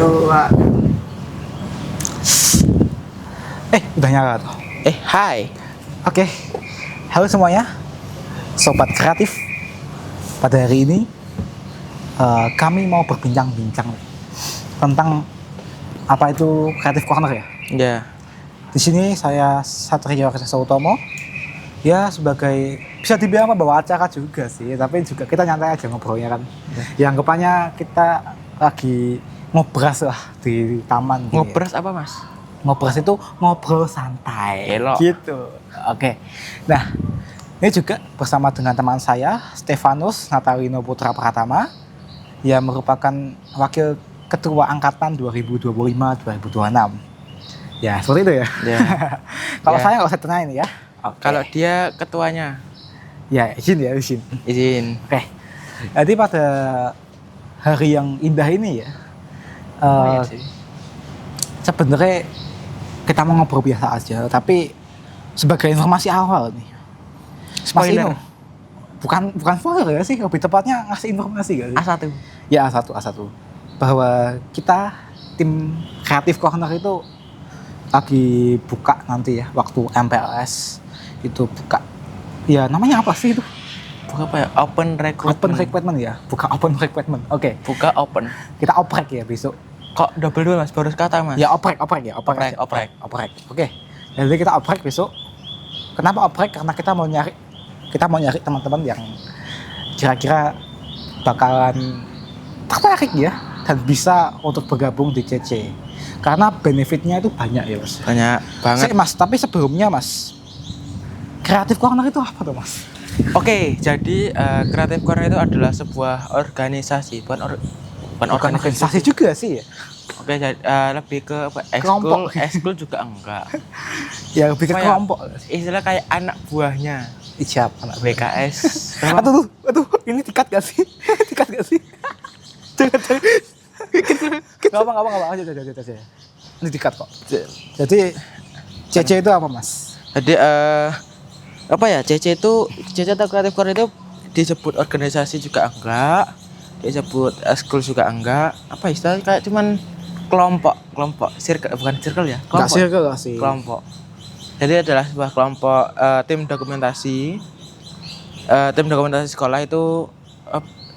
Tua. Udah nyala tuh. Hai. Oke. Halo semuanya. Sobat kreatif. Pada hari ini kami mau berbincang-bincang tentang apa itu Creative Corner ya. Ya. Di sini saya Satrio Utomo. Ya sebagai bisa dibilang pembawa acara juga sih, tapi juga kita nyantai aja ngobrolnya kan. Ya anggapannya kita lagi ngobras lah di taman. Ngobras apa, Mas? Ngobras itu ngobrol santai. Elok. Gitu. Oke. Nah, ini juga bersama dengan teman saya Stefanus Natalino Putra Pratama yang merupakan wakil ketua angkatan 2025-2026. Ya, seperti itu ya. Ya. Kalau Ya. saya nggak usah tanya ini ya. Oke. Kalau dia ketuanya, Ya, izin. izin. Oke. Jadi pada hari yang indah ini ya, Lumayan sih. sebenarnya kita mau ngobrol biasa aja, tapi sebagai informasi awal nih, Mas Spoiler. Ino, bukan spoiler ya sih, lebih tepatnya ngasih informasi gak sih? A1. Ya A1, bahwa kita tim Creative Corner itu lagi buka nanti ya, waktu MPLS itu buka. Ya namanya apa sih itu? Buka apa ya? Open recruitment. Ya, buka open recruitment. Oke, Buka open. kita oprek ya besok. Kok double dua, Mas? Baru kata, Mas. Ya oprek. Oprek. Oke. Jadi kita oprek besok. Kenapa oprek? Karena kita mau nyari teman-teman yang kira-kira bakalan tertarik ya dan bisa untuk bergabung di CC. Karena benefitnya itu banyak ya, Mas. Banyak banget. Mas, tapi sebelumnya, Mas, Creative Corner itu apa tuh, Mas? Oke, jadi Creative Corner itu adalah sebuah organisasi, bukan Organisasi juga sih ya. Oke, jadi lebih ke apa? Kelompok. Ekskul juga enggak. Ya lebih ke Apa ya? kelompok. Istilah kayak anak buahnya Siapa anak BKS. Aduh, ini tikat gak sih? Jangan. Gak apa. Aja. Ini tikat kok. Jadi CC itu apa, Mas? Jadi apa ya? CC atau Creative Corner itu disebut organisasi juga enggak, disebut school juga enggak. Apa istilahnya kayak cuman kelompok circle, bukan circle ya? Enggak circle sih. Kelompok. Jadi adalah sebuah kelompok tim dokumentasi. Tim dokumentasi sekolah itu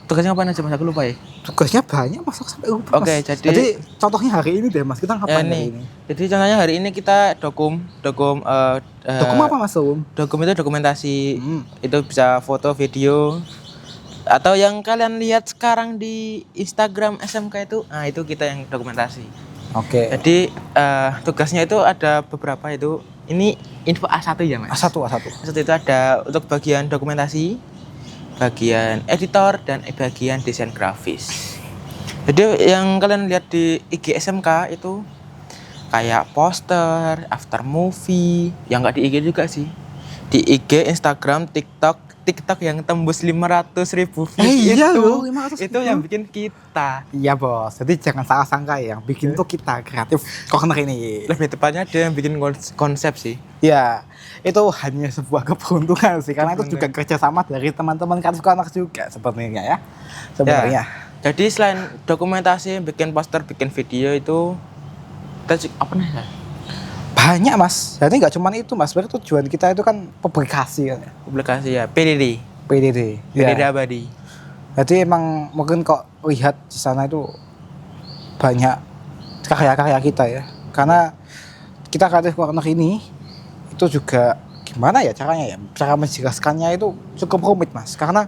tugasnya apa aja, Mas? Aku lupa ya. Tugasnya banyak, Mas, sampai lupa. Oke, Mas. jadi contohnya hari ini deh, Mas. Kita ngapain hari ini? Jadi contohnya hari ini kita dokum Dokum apa, Mas? Dokum itu dokumentasi. Itu bisa foto, video, atau yang kalian lihat sekarang di Instagram SMK itu kita yang dokumentasi. Oke. Jadi tugasnya itu ada beberapa itu. Ini info A1 ya, Mas. A1. A1 itu ada untuk bagian dokumentasi, bagian editor, dan bagian desain grafis. Jadi yang kalian lihat di IG SMK itu kayak poster, after movie, yang nggak di IG juga sih. Di IG, Instagram, TikTok yang tembus 500.000 views Iya itu, loh, 500.000. itu yang bikin kita. Iya, Bos. Jadi jangan salah sangka ya, yang bikin tuh kita Creative Corner ini. Lebih tepatnya dia yang bikin konsep sih. Ya, itu hanya sebuah keberuntungan sih, karena itu juga kerjasama dari teman-teman Creative Corner juga sebenarnya ya. Sebenarnya. Jadi selain dokumentasi, bikin poster, bikin video itu kita apa nih? Banyak, Mas. Jadi nggak cuma itu, Mas. Sebenarnya tujuan kita itu kan publikasi kan. Publikasi ya, PDD Ya. abadi. Jadi emang mungkin kok lihat di sana itu banyak karya-karya kita ya. Karena kita Creative Corner ini itu juga gimana ya caranya ya? Cara menjelaskannya itu cukup rumit, Mas. Karena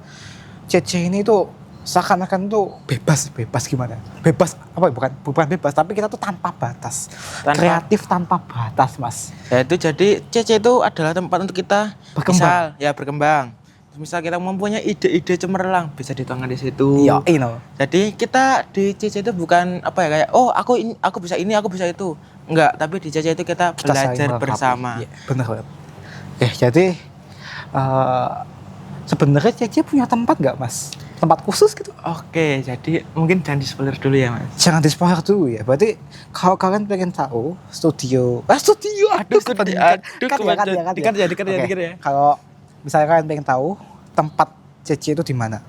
CC ini tuh seakan-akan tuh bebas gimana? Bebas apa? Bukan bebas, tapi kita tuh tanpa batas. Kreatif tanpa batas, Mas. Ya itu jadi CC itu adalah tempat untuk kita berkembang. Misal kita mempunyai ide-ide cemerlang bisa dituangkan di situ. Ya, Jadi kita di CC itu bukan apa ya kayak aku bisa ini, aku bisa itu. Enggak, tapi di CC itu kita belajar bersama. Ya, benar banget. Jadi sebenarnya CC punya tempat nggak, Mas? Tempat khusus gitu? Oke, jadi mungkin jangan di-spoiler dulu ya, Mas. Jangan di-spoiler dulu ya. Berarti kalau kalian pengen tahu studio. Aduh, Kalau misalnya kalian pengen tahu tempat CC itu di mana,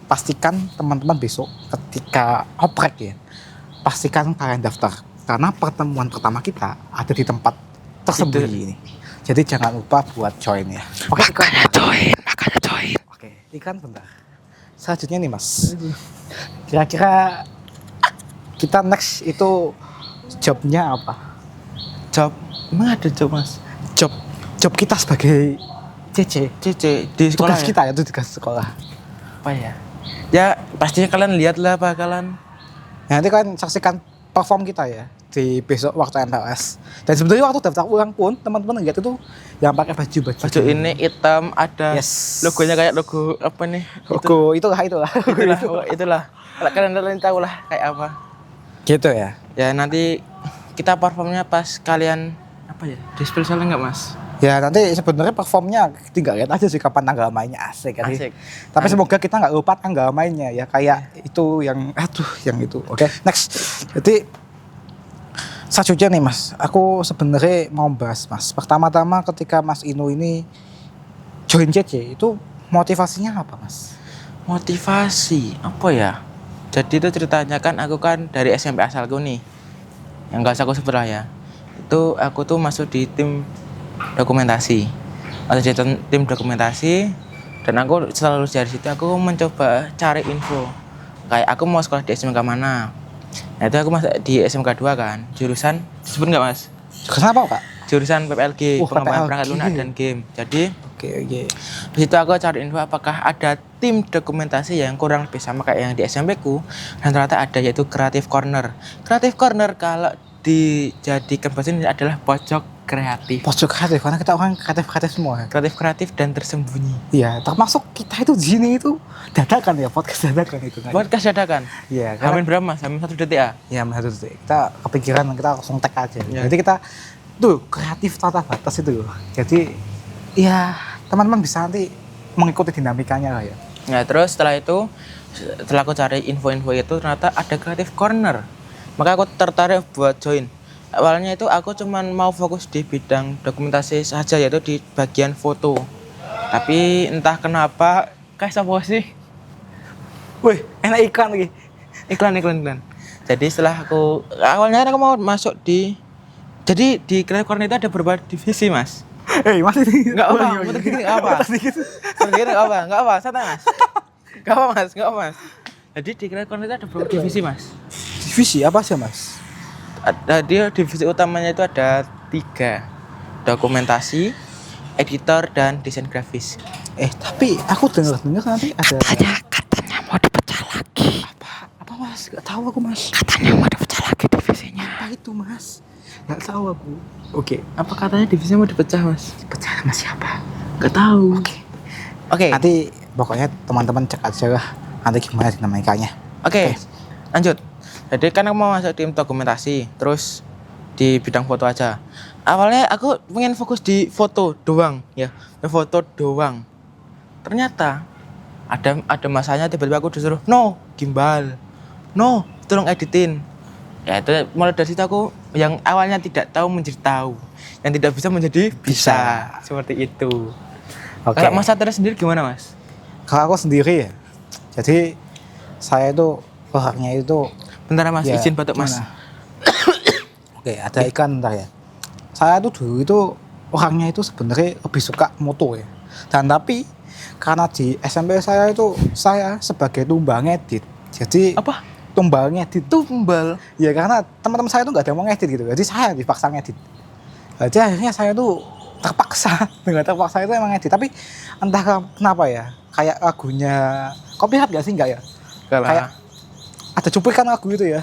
pastikan teman-teman besok ketika oprek ya, pastikan kalian daftar. Karena pertemuan pertama kita ada di tempat tersembunyi ini. Jadi jangan lupa buat join ya. Oke, Makanya join. Oke, ikan bentar. Selanjutnya nih Mas. Kira-kira kita next itu jobnya apa? Job, emang ada job mas? Job kita sebagai CC. Di sekolah Tugas ya? kita ya, itu tugas sekolah. Apa ya? Ya pastinya kalian lihat lah bakalan. Nanti kan saksikan perform kita ya di besok waktu MPLS. Dan sebenarnya waktu daftar ulang pun teman-teman lihat itu yang pakai baju Baju ini hitam ada Yes. logonya kayak logo apa nih? Logo itulah. Itulah. Kalau kalian tahu lah kayak apa. Gitu ya. Ya nanti kita performnya pas kalian apa ya? Display soalnya nggak mas? Ya nanti sebenarnya performnya tinggal lihat aja sih kapan tanggal mainnya asik kan. Asik. Tapi semoga kita nggak lupa tanggal mainnya ya kayak itu yang yang itu. Oke, next. Jadi selanjutnya nih Mas, aku sebenarnya mau bahas Mas. Pertama-tama ketika Mas Inu ini join CC itu motivasinya apa Mas? Motivasi apa ya? Jadi itu ceritanya kan aku kan dari SMP asalku nih, yang gak usah aku sebut lah ya. Itu aku tuh masuk di tim dokumentasi. Masuk di tim dokumentasi dan aku setelah lulus dari situ aku mencoba cari info. Kayak aku mau sekolah di SMK mana. Nah itu aku masuk di SMK 2 kan, jurusan disebut nggak mas? Kenapa Pak? Jurusan PPLG, pengembangan PPLG. perangkat lunak dan game. Jadi Oke. di situ aku cari info apakah ada tim dokumentasi yang kurang lebih sama kayak yang di SMP ku, dan ternyata ada yaitu Creative Corner. Creative Corner kalau dijadikan bahasa ini adalah pojok kreatif. Pojok kreatif karena kita orang kreatif semua. Kreatif dan tersembunyi. Iya, termasuk kita itu di sini itu dadakan ya, podcast dadakan itu. Podcast dadakan. Iya, Hamin berapa mas? Hamin 1 detik ya? Ya, satu detik. Kita kepikiran kita langsung tag aja. Ya. Jadi kita tuh kreatif tanpa batas itu. Jadi ya teman-teman bisa nanti mengikuti dinamikanya lah ya. Nah terus setelah itu, setelah aku cari info-info itu ternyata ada Creative Corner. Maka aku tertarik buat join. Awalnya itu aku cuman mau fokus di bidang dokumentasi saja, yaitu di bagian foto. Tapi entah kenapa kayak apa sih? Wih, enak ikan lagi. Iklan. Jadi setelah awalnya aku mau masuk jadi di Creative Corner itu ada beberapa divisi mas. Masih Enggak apa, muter gini enggak apa. Muter gini enggak apa, santai mas. Enggak apa mas. Jadi di Creative Corner itu ada beberapa divisi mas. Divisi apa sih mas? Dia divisi utamanya itu ada 3, dokumentasi, editor, dan desain grafis. Tapi aku dengar nanti ada Katanya mau dipecah lagi. apa mas? Gak tahu aku mas. Katanya mau dipecah lagi divisinya. Apa itu mas? Gak tahu aku. Oke. Apa katanya divisinya mau dipecah mas? Pecah sama siapa? Gak tahu. Oke. Nanti pokoknya teman-teman cek aja lah. Nanti gimana dinamikanya. Oke. Lanjut. Jadi kan aku mau masuk tim dokumentasi, terus di bidang foto aja. Awalnya aku pengen fokus di foto doang, ya, foto doang. Ternyata ada masanya tiba-tiba aku disuruh, no, gimbal, no, tolong editin. Ya itu mulai dari situ aku yang awalnya tidak tahu menjadi tahu, yang tidak bisa menjadi bisa. Seperti itu. Oke. Kalau Mas Satria sendiri gimana mas? Kalau aku sendiri ya. Jadi saya itu orangnya itu Bentar mas, ya, izin batuk mas. gimana? Oke, ada ikan ntar ya. Saya tuh dulu itu orangnya itu sebenarnya lebih suka moto ya. Dan tapi karena di SMP saya itu saya sebagai tumbal ngedit. Jadi Apa? tumbal ngedit. Tumbal. Ya karena teman-teman saya tuh nggak ada yang mau ngedit gitu. Jadi saya dipaksa ngedit. Jadi akhirnya saya tuh terpaksa dengan terpaksa itu emang ngedit. Tapi entah kenapa ya. Kayak lagunya copyright gak sih enggak ya? Kayak ada cuplikan lagu itu ya.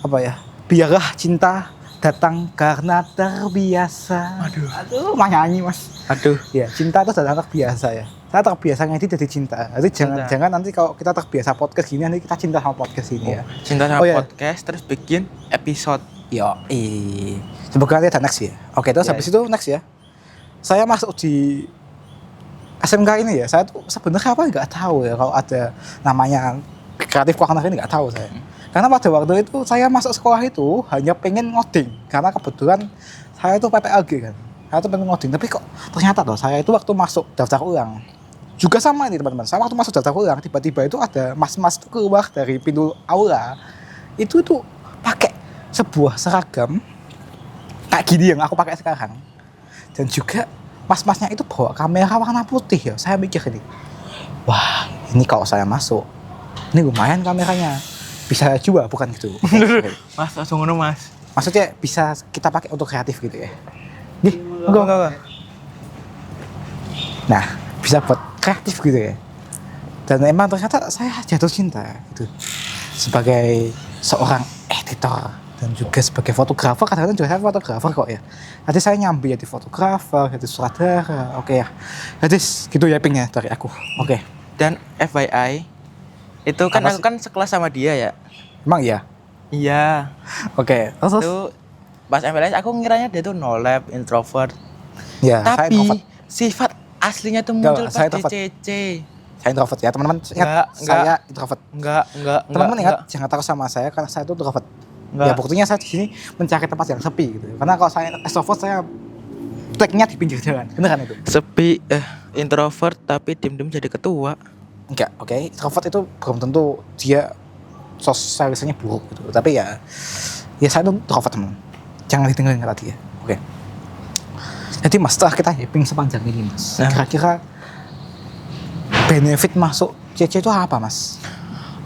Apa ya? Biarlah cinta datang karena terbiasa. Aduh, mah nyanyi mas. Aduh. Ya, cinta itu datang terbiasa ya. Saya terbiasa ngedit jadi cinta. Jadi jangan nanti kalau kita terbiasa podcast gini nanti kita cinta sama podcast ini ya. Cinta sama ya. podcast terus bikin episode. Yo, semoga nanti ada next ya. Oke, terus habis itu next ya. Saya masuk di SMK ini ya. Saya tuh sebenarnya apa nggak tahu ya kalau ada namanya Creative Corner ini nggak tahu saya. Karena pada waktu itu saya masuk sekolah itu hanya pengen ngoding. Karena kebetulan saya itu PPLG kan. Saya itu pengen ngoding. Tapi kok ternyata loh saya itu waktu masuk daftar ulang. Juga sama ini teman-teman. Saya waktu masuk daftar ulang tiba-tiba itu ada mas-mas itu keluar dari pintu aula. Itu pakai sebuah seragam kayak gini yang aku pakai sekarang. Dan juga mas-masnya itu bawa kamera warna putih ya. Saya mikir ini, wah ini kalau saya masuk, ini lumayan kameranya. Bisa saya jual, bukan gitu. Mas, langsung ngono mas. Maksudnya bisa kita pakai untuk kreatif gitu ya. Nih, enggak. Nah, bisa buat kreatif gitu ya. Dan emang ternyata saya jatuh cinta gitu. Sebagai seorang editor dan juga sebagai fotografer, kadang-kadang juga saya fotografer kok ya. Nanti saya nyambi jadi fotografer, jadi sutradara, oke ya. Jadi gitu ya pingnya dari aku, oke. Dan FYI, itu kan Apa aku kan sekelas sama dia ya. Emang iya? Iya. Oke, terus? Itu pas MLS aku ngiranya dia tuh no lab, introvert. Ya, saya Tapi introvert. sifat aslinya tuh muncul Enggak, pas saya di introvert. CC. Saya introvert ya, teman-teman ingat saya introvert. Enggak. Teman-teman ingat jangan takut sama saya karena saya itu introvert. Enggak. Ya buktinya saya di sini mencari tempat yang sepi gitu. Karena kalau saya extrovert saya tag-nya di pinggir jalan. Bener kan itu? Sepi, introvert tapi diem-diem jadi ketua. Enggak, oke. Introvert itu belum tentu dia sosialisasinya buruk gitu. Tapi ya saya itu introvert teman. Jangan didengerin kata dia. Oke. Jadi mas setelah kita hyping sepanjang ini mas, kira-kira benefit masuk CC itu apa mas?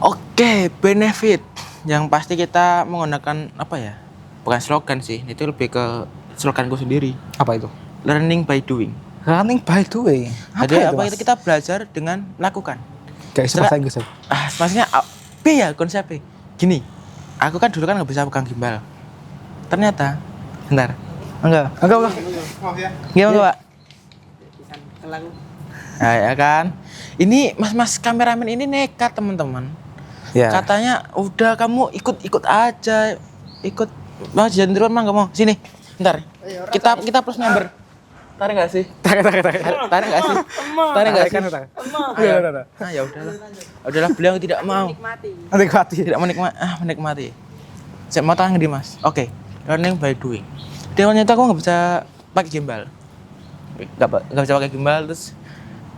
Oke, benefit. Yang pasti kita menggunakan apa ya? Bukan slogan sih, itu lebih ke sloganku sendiri. Apa itu? Learning by doing. Running by the way. Jadi itu, apa Mas? itu kita belajar dengan lakukan. Gak bisa bahasa Inggris ya? Maksudnya apa ya konsepnya? Gini, aku kan dulu kan nggak bisa pegang gimbal. Ternyata, bentar. Enggak, Pak. Nah, ya kan. Ini mas-mas kameramen ini nekat teman-teman. Ya. Katanya udah kamu ikut aja, ikut. Mau jadi turun mah nggak mau. Sini, bentar. Kita plus member. Tarik nggak sih? Tarik. Tarik nggak sih? Tarik nggak sih? Tarik. Ah ya udahlah. Udahlah beliau tidak mau. Menikmati. Tidak menikmati. Saya mau tangan di mas. Oke, learning by doing. Dewannya itu aku nggak bisa pakai gimbal. Nggak bisa pakai gimbal terus.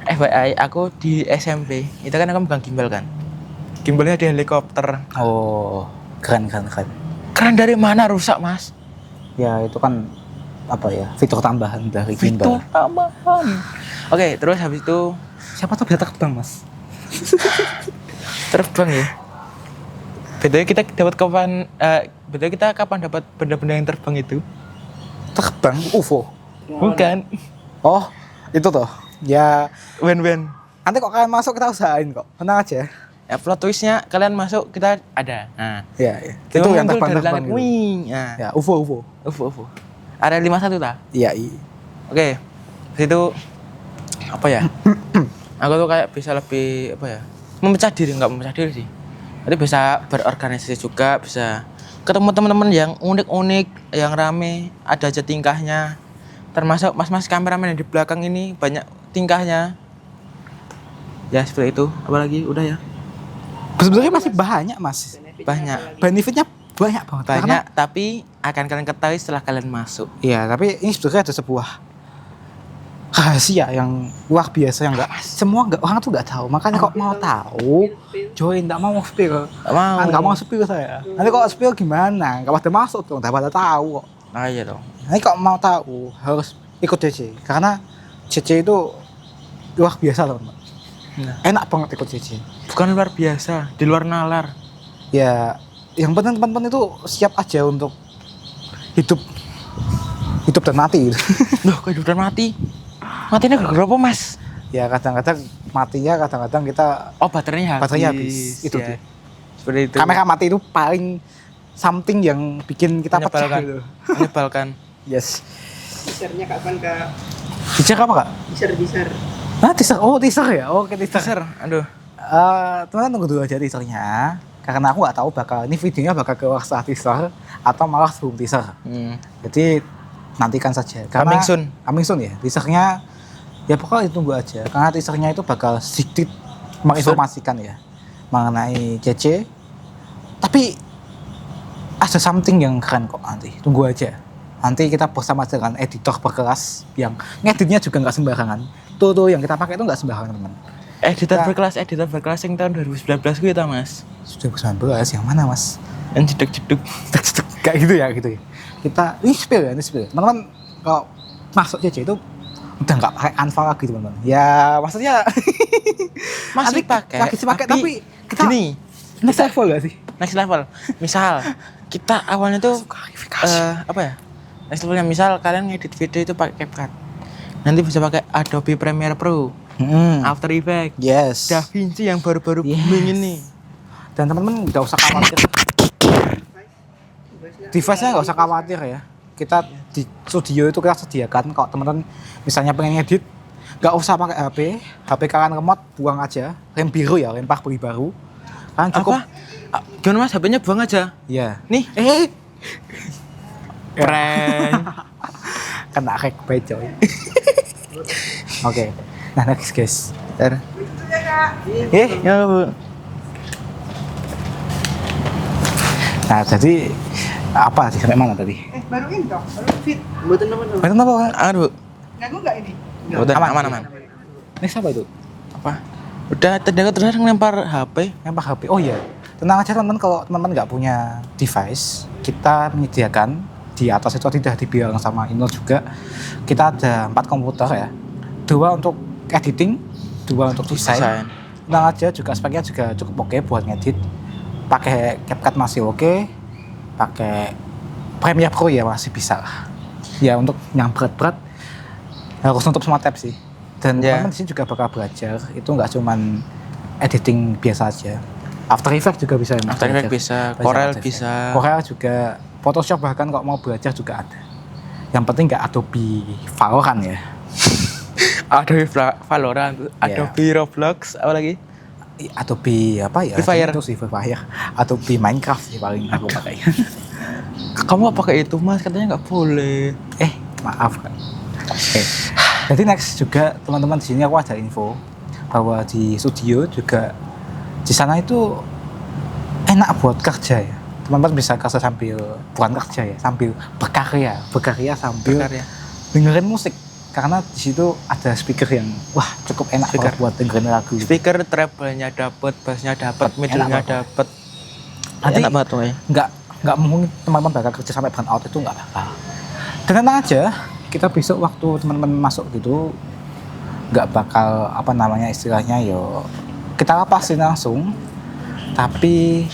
FYI aku di SMP itu kan aku megang gimbal kan. Gimbalnya di helikopter. Oh, keren. Keren dari mana rusak mas? Ya itu kan apa ya, fitur tambahan dari Fitur gimbal. tambahan. Oke, terus habis itu Siapa tuh bisa terbang mas? terbang ya. Betul kita kapan dapat benda-benda yang terbang itu? Terbang UFO. Bukan. Oh, itu tuh. Ya, Wen. nanti kok kalian masuk kita usahain kok. Tenang aja. Ya plot twistnya kalian masuk kita ada. Nah, Ya. itu yang muncul dari terbang langit. gitu. Wing. Nah, Ya, UFO. UFO. Area 51 ta? Iya. Oke. Situ apa ya? Aku tuh kayak bisa lebih apa ya? Enggak memecah diri sih. Tapi bisa berorganisasi juga, bisa ketemu teman-teman yang unik-unik, yang rame, ada aja tingkahnya. Termasuk mas-mas kameramen yang di belakang ini banyak tingkahnya. Ya seperti itu. Apalagi udah ya. Sebenarnya masih banyak mas. Banyak. Benefitnya banyak banget. Banyak, tapi akan kalian ketahui setelah kalian masuk. Iya, tapi ini sebetulnya ada sebuah rahasia yang luar biasa yang orang tuh nggak tahu. Makanya kok mau tahu, join, nggak mau spill. Nggak mau spill saya. Nanti kok spill gimana? Nggak pada masuk dong, nggak pada tahu kok. Nah iya dong. Nanti kok mau tahu harus ikut CC karena CC itu luar biasa teman-teman. Nah. Enak banget ikut CC. Bukan luar biasa, di luar nalar. Ya, yang penting teman-teman itu siap aja untuk hidup dan mati gitu. Loh, kok hidup dan mati? Matinya gara-gara apa, Mas? Ya kadang-kadang matinya, kadang-kadang kita Oh, baterainya habis. Itu ya. tuh. Seperti itu. Kamera mati itu paling something yang bikin kita pecah Menyebalkan. gitu. Menyebalkan. Yes. Teasernya kapan kak? Teaser apa kak? Teaser. Teaser. Oh teaser ya. Oke teaser. Teaser, aduh. Teman-teman tunggu dulu aja teasernya. Karena aku nggak tahu ini videonya bakal keluar setelah teaser atau malah sebelum teaser. Jadi nantikan saja. Karena Coming soon ya. Teasernya ya pokoknya tunggu aja. Karena teasernya itu bakal sedikit menginformasikan ya mengenai CC. Tapi ada something yang keren kok nanti. Tunggu aja. Nanti kita bersama dengan editor berkelas yang ngeditnya juga nggak sembarangan. Tuh yang kita pakai itu nggak sembarangan teman. Editor berkelas yang tahun 2019 kita, Mas. 2019 yang mana mas? yang jeduk-jeduk. Kayak gitu ya. Kita ini spill. Teman-teman kalau masuk CC itu udah nggak pakai Canva lagi teman-teman. Ya maksudnya Masih pakai, tapi kita gini, next level gak sih? next level. Misal kita awalnya tuh apa ya? Next levelnya misal kalian ngedit video itu pakai CapCut. Nanti bisa pakai Adobe Premiere Pro, After Effects, Yes. DaVinci yang baru-baru booming ini. Dan teman-teman nggak usah khawatir. Device-nya nggak usah khawatir ya. Kita di studio itu kita sediakan kalau teman-teman misalnya pengen ngedit, nggak usah pakai HP kalian remote buang aja, rem biru ya, rem beli baru. Kalian cukup. Apa? Gimana mas? HP-nya buang aja. Ya. Nih, prank. Kena hack by coy. Oke. Nah next guys. Ntar. Ya bu. Nah jadi apa sih sampai mana tadi? Baru ini toh, baru fit. Mboten teman-teman. Betul apa? Aduh, Ganggu enggak ini? udah Aman. aman. Next apa itu? Apa? Udah tadi aku terus ngelempar HP. Yang HP. Oh iya. Tenang aja teman-teman, kalau teman-teman nggak punya device, kita menyediakan di atas itu tidak dibilang sama Inul juga. Kita ada 4 komputer ya. 2 untuk editing, 2 untuk desain. Tenang aja, juga speknya juga cukup oke buat ngedit. Pakai CapCut masih oke. Pakai Premiere Pro ya masih bisa lah. Ya untuk yang berat-berat harus nutup semua tab sih. Dan teman-teman di sini juga bakal belajar. Itu nggak cuman editing biasa aja. After Effects juga bisa. After Effects bisa, Corel bisa. Corel juga, Photoshop bahkan kalau mau belajar juga ada. Yang penting nggak Adobe Valorant ya. Adobe Valorant, Adobe Roblox, apa lagi? Adobe apa ya? Free Fire. Itu sih Free Fire. Adobe Minecraft sih paling aku pakai. Kamu apa pakai itu mas? Katanya nggak boleh. Maaf kan. Jadi next juga teman-teman di sini aku ada info bahwa di studio juga di sana itu enak buat kerja ya. Teman-teman bisa kerja sambil bukan kerja ya, sambil berkarya sambil dengerin musik. Karena di situ ada speaker yang wah cukup enak kalau buat dengerin lagu. Speaker treble-nya dapat, bass-nya dapat, middle-nya dapat. Nanti enak banget tuh ya. Nggak mungkin teman-teman bakal kerja sampai burn out, itu nggak apa-apa. Dan tenang aja, kita besok waktu teman-teman masuk gitu nggak bakal apa namanya istilahnya yo kita lepasin langsung, tapi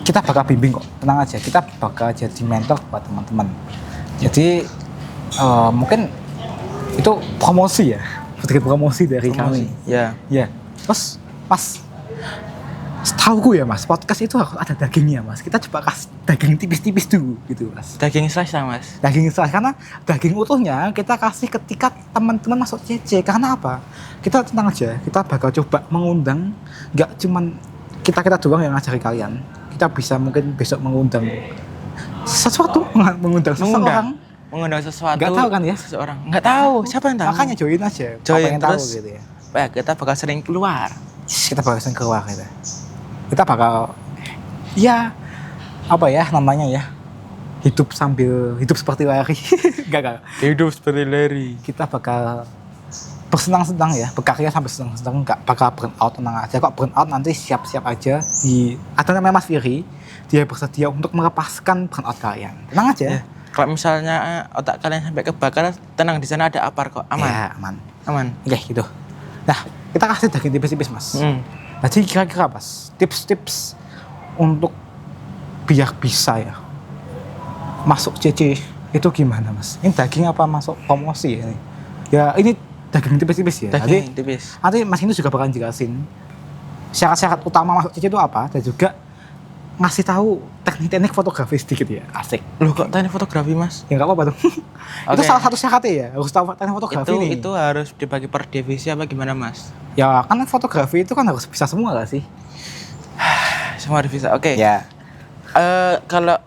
kita bakal bimbing kok, tenang aja, kita bakal jadi mentor buat teman-teman. Jadi mungkin itu promosi ya, sedikit promosi dari kami. Ya. Terus mas, setauku ya mas, podcast itu harus ada dagingnya mas. Kita coba kasih daging tipis-tipis dulu gitu mas. Daging slice lah mas. Daging slice, karena daging utuhnya kita kasih ketika teman-teman masuk CC. Karena apa? Kita tenang aja, kita bakal coba mengundang, nggak cuman kita doang yang ngajari kalian. Kita bisa mungkin besok mengundang sesuatu, mengundang seseorang. Mengundang sesuatu. Nggak tahu kan ya? Seseorang. Nggak tahu. Siapa yang tahu? Makanya join aja. Join yang terus. tahu gitu ya. Kita bakal sering keluar. Kita bakal sering keluar gitu. Kita bakal ya apa ya namanya ya, hidup seperti lari. Enggak. Hidup seperti lari. Kita bakal bersenang-senang ya, berkarya sampai senang-senang, nggak bakal burn out, tenang aja. Kok burn out nanti siap-siap aja, ada namanya Mas Firi, dia bersedia untuk melepaskan burn out kalian. Tenang aja. Ya. Kalau misalnya otak kalian sampai kebakar, tenang, di sana ada apar kok, aman. Ya, aman. Oke, gitu. Nah, kita kasih daging tipis-tipis Mas. Jadi kira-kira Mas, tips-tips untuk biar bisa ya masuk CC itu gimana Mas? Ini daging apa masuk promosi ya ini? Ya ini daging tipis-tipis ya. Daging tipis. Nanti Mas ini juga bakalan jelasin syarat-syarat utama masuk CC itu apa, dan juga ngasih tahu teknik-teknik fotografi sedikit ya. Asik. Loh kok teknik fotografi Mas? Ya nggak apa-apa tuh. Itu salah satu syaratnya ya, harus tahu teknik fotografi nih. Itu harus dibagi per divisi apa gimana Mas? Ya kan fotografi itu kan harus bisa semua gak sih? Semua divisi. Oke. Ya. Kalau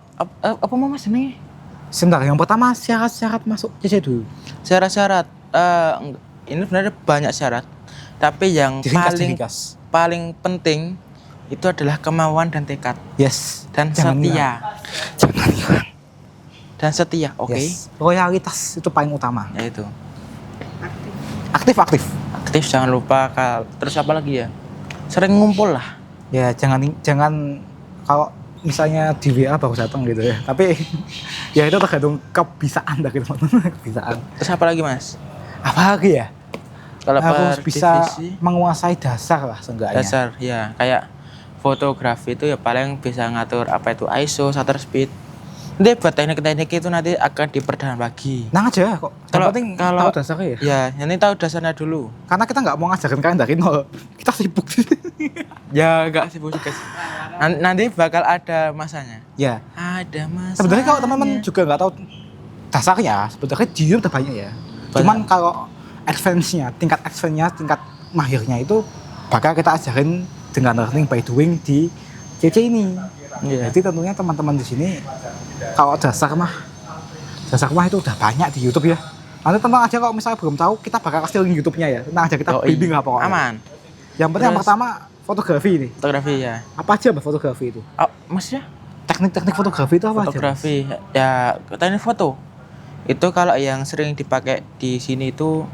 apa mau Mas ini? Sebentar, yang pertama syarat-syarat masuk CC dulu. Syarat-syarat ini sebenarnya banyak syarat. Tapi yang Diringkas. paling penting itu adalah kemauan dan tekad. Yes. Dan Jangan setia. Jangan hilang. Dan setia, oke. Yes. Loyalitas itu paling utama. Ya itu. Aktif. Aktif jangan lupa. Terus apa lagi ya? Sering ngumpul lah. Ya jangan kalau misalnya di WA baru datang gitu ya. Tapi ya itu tergantung kebiasaan dari teman-teman, kebiasaan. Terus apa lagi Mas? Apa lagi ya? Kalau Harus per bisa divisi, menguasai dasar lah seenggaknya. dasar ya kayak fotografi itu ya paling bisa ngatur apa itu ISO, shutter speed. Nanti buat teknik-teknik itu nanti akan diperdalam lagi. Nah aja kok. Yang Kalau- penting kalau- tahu dasarnya ya. Ya, ini tahu dasarnya dulu. Karena kita nggak mau ngajarin kalian dari nol. Kita sibuk. Ya, enggak sibuk juga sih. Nanti bakal ada masanya. Ya. Ada masanya. Sebenarnya kalau teman-teman juga nggak tahu dasarnya, sebenarnya di YouTube udah banyak ya. Banyak. Cuman kalau advance-nya, tingkat mahirnya itu bakal kita ajarin dengan learning by doing di CC ini. Iya. Jadi tentunya teman-teman di sini kalau dasar mah itu udah banyak di YouTube ya. Nanti tenang aja kalau misalnya belum tahu, kita bakal kasih link YouTube-nya ya. Tenang aja kita Yoi. bimbing lah pokoknya. Aman. Yang penting yang Terus- pertama fotografi ini. Fotografi ya. Apa aja Mbak fotografi itu? Oh, maksudnya Teknik-teknik fotografi itu apa aja? fotografi ya teknik foto. Itu kalau yang sering dipakai di sini itu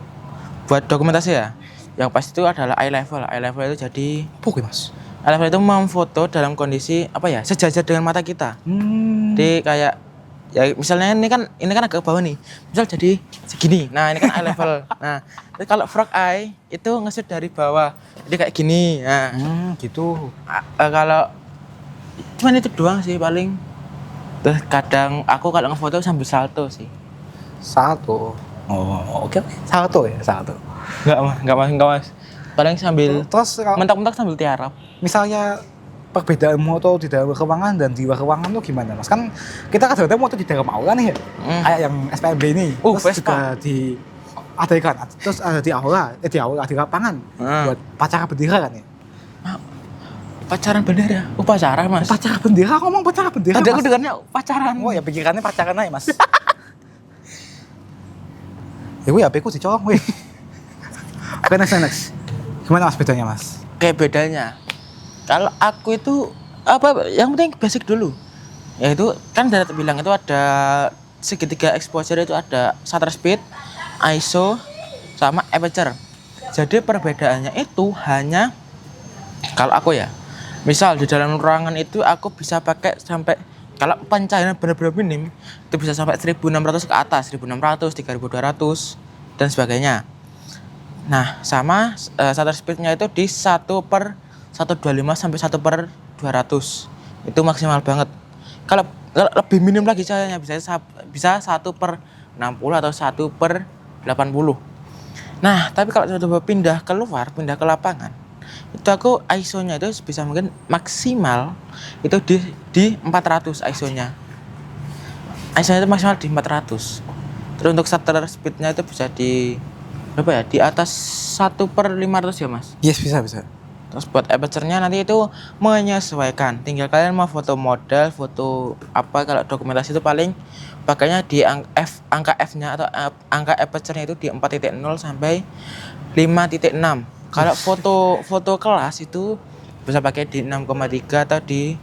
buat dokumentasi ya. Yang pasti itu adalah eye level. Eye level itu jadi Pokoknya Mas. eye level itu memfoto dalam kondisi apa ya? Sejajar dengan mata kita. Jadi kayak ya misalnya ini kan agak ke bawah nih. Misal jadi segini. Nah, ini kan eye level. Nah, tapi kalau frog eye itu nge-shoot dari bawah. Jadi kayak gini. Nah, Gitu. kalau cuman itu doang sih paling. Terus kadang aku kalau ngefoto sambil salto sih. Satu. Oh, oke. Satu ya, satu. Enggak mas. Paling sambil Terus kalau mentak-mentak sambil tiarap. misalnya perbedaan moto di dalam ruangan dan di luar ruangan tuh gimana Mas? Kan kita kadang-kadang moto di dalam aula nih ya. Kayak yang SPMB ini. Terus Vespa. juga di ada kan, terus ada di aula, di lapangan buat pacara bendera kan ya. Pacaran bendera. Upacara mas. Pacara bendera, ngomong pacara bendera. Tadi aku Mas. dengarnya pacaran. Oh ya pikirannya pacaran aja Mas. Ya gue HP ku dicolong weh. Oke next. Gimana Mas bedanya Mas? Kayak bedanya. Kalau aku itu apa? Yang penting basic dulu. Ya itu kan dari bilang itu ada segitiga exposure itu ada shutter speed, ISO, sama aperture. Jadi perbedaannya itu hanya kalau aku ya. Misal di dalam ruangan itu aku bisa pakai sampai kalau pencahayaan benar-benar minim itu bisa sampai 1600 ke atas, 1600, 3200 dan sebagainya. Nah, sama shutter speednya itu di 1/125 sampai 1/200. Itu maksimal banget. Kalau lebih minim lagi cahayanya bisa 1/60 atau 1/80. Nah, tapi kalau coba pindah ke lapangan, itu aku ISO-nya itu bisa mungkin maksimal itu di 400 ISO-nya. ISO-nya itu maksimal di 400. Terus untuk shutter speed-nya itu bisa di berapa ya? Di atas 1/500 ya, Mas. Yes, bisa. Terus buat aperture-nya nanti itu menyesuaikan. Tinggal kalian mau foto model, foto apa kalau dokumentasi itu paling pakainya di angka F-nya atau angka aperture-nya itu di 4.0 sampai 5.6. Kalau foto kelas itu bisa pakai di 6,3 atau di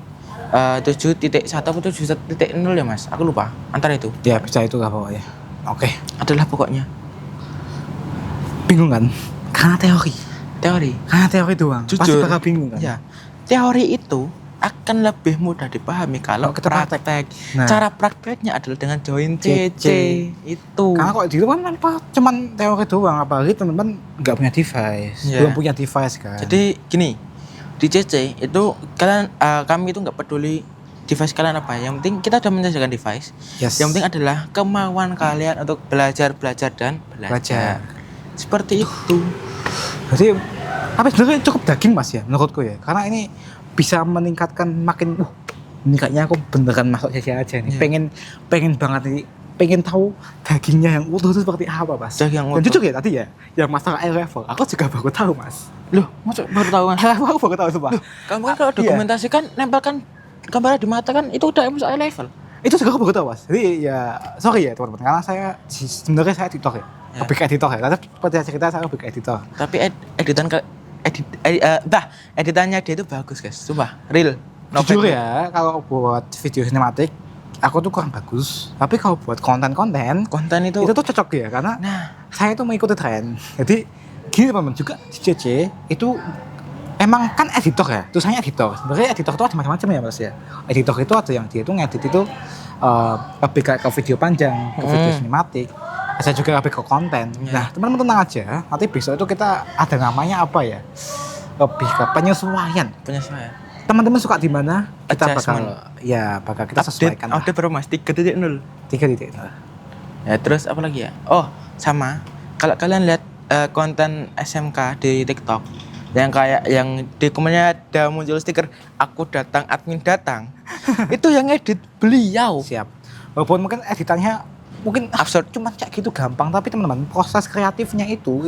7.1 atau 7.0 ya Mas. Aku lupa antara itu. Ya bisa itu lah pokoknya. Oke. Adalah pokoknya Bingung kan? Karena teori. teori. Doang. Pasti Jujur. bakal bingung kan? Ya. Teori itu akan lebih mudah dipahami kalau Kita praktek. praktek. Nah. Cara prakteknya adalah dengan join CC. CC itu. Karena kalau di luar kan cuman teori doang, apalagi teman-teman nggak punya device, Iya. belum punya device kan. Jadi gini, di CC itu kalian kami itu nggak peduli device kalian apa, yang penting kita sudah menyediakan device. Yes. Yang penting adalah kemauan kalian untuk belajar dan belajar. Seperti itu. Jadi tapi sebenarnya cukup daging Mas ya menurutku ya, karena ini bisa meningkatkan makin ini kayaknya aku beneran masuk CC aja nih. Iya. Pengen banget nih, pengen tahu dagingnya yang utuh itu seperti apa Mas. Daging yang Dan utuh. jujur ya tadi ya, yang masalah air level, aku juga baru tahu Mas. Loh, masuk baru tahu Mas. Air level aku baru tahu sumpah. Kamu kan kalau dokumentasi kan nempelkan kamera di mata kan itu udah masuk eye level. Itu juga aku baru tahu Mas. Jadi ya sorry ya teman-teman, karena sebenarnya saya editor ya. Ya. Lebih ke editor ya. Tapi seperti cerita saya lebih ke editor. Tapi editannya dia itu bagus guys, sumpah, real. No Jujur fake. ya, kalau buat video sinematik aku tuh kurang bagus. Tapi kalau buat konten-konten Konten itu itu tuh cocok ya, karena nah, saya tuh mengikuti tren. Jadi gini teman-teman, juga di CC itu emang kan editor ya, tulisannya editor. Sebenarnya editor itu ada macam-macam ya Mas ya. Editor itu ada yang dia itu ngedit itu lebih kayak ke video panjang, ke video sinematik. Ada juga lebih ke konten. Nah, teman-teman tenang aja. Nanti besok itu kita ada namanya apa ya? Lebih ke penyesuaian. Penyesuaian. Teman-teman suka di mana? Kita Adjustment. bakal kita sesuaikan. Update berapa Mas? 3.0. 3.0. Ya terus apa lagi ya? Oh sama, kalau kalian lihat konten SMK di TikTok yang kayak yang di komennya ada muncul stiker aku datang admin datang itu yang edit beliau. Siap. Walaupun mungkin editannya mungkin Absurd. cuma kayak gitu gampang, tapi teman-teman proses kreatifnya itu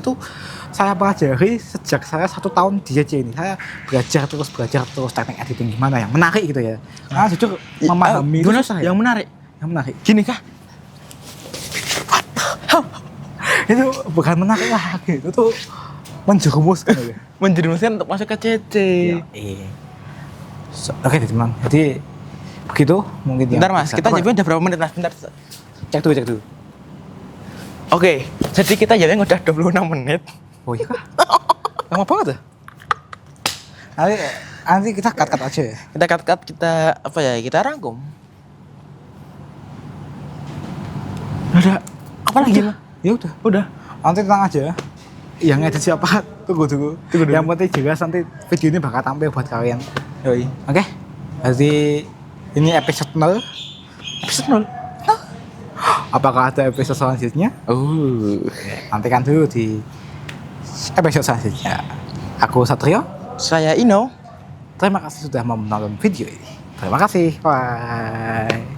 saya pelajari sejak saya 1 tahun di JJ ini. Saya belajar terus teknik editing gimana yang menarik gitu ya. Karena jujur memahami itu Gimana susah yang ya. menarik? Yang menarik. Gini kah? Itu bukan menarik lah gitu tuh menjerumuskan ya. Menjerumuskan untuk masuk ke CC. Iya. Oke teman. Jadi begitu mungkin. Bentar Mas, kita jadinya udah berapa menit Mas? Bentar. Cek dulu. Oke, jadi kita jadinya udah 26 menit. Oh iya kah? Lama banget ya? Nanti kita cut aja ya. Kita cut, kita apa ya? Kita rangkum. Ada Apa lagi? Ya udah. Nanti tenang aja. Yang ngedit siapa? Tunggu dulu. Yang penting jelas nanti video ini bakal tampil buat kalian. Yoi. Oke? Jadi ini episode 0. Episode 0. Apakah ada episode selanjutnya? Nantikan dulu di episode selanjutnya. Aku Satrio. Saya Ino. Terima kasih sudah mau menonton video ini. Terima kasih. Bye.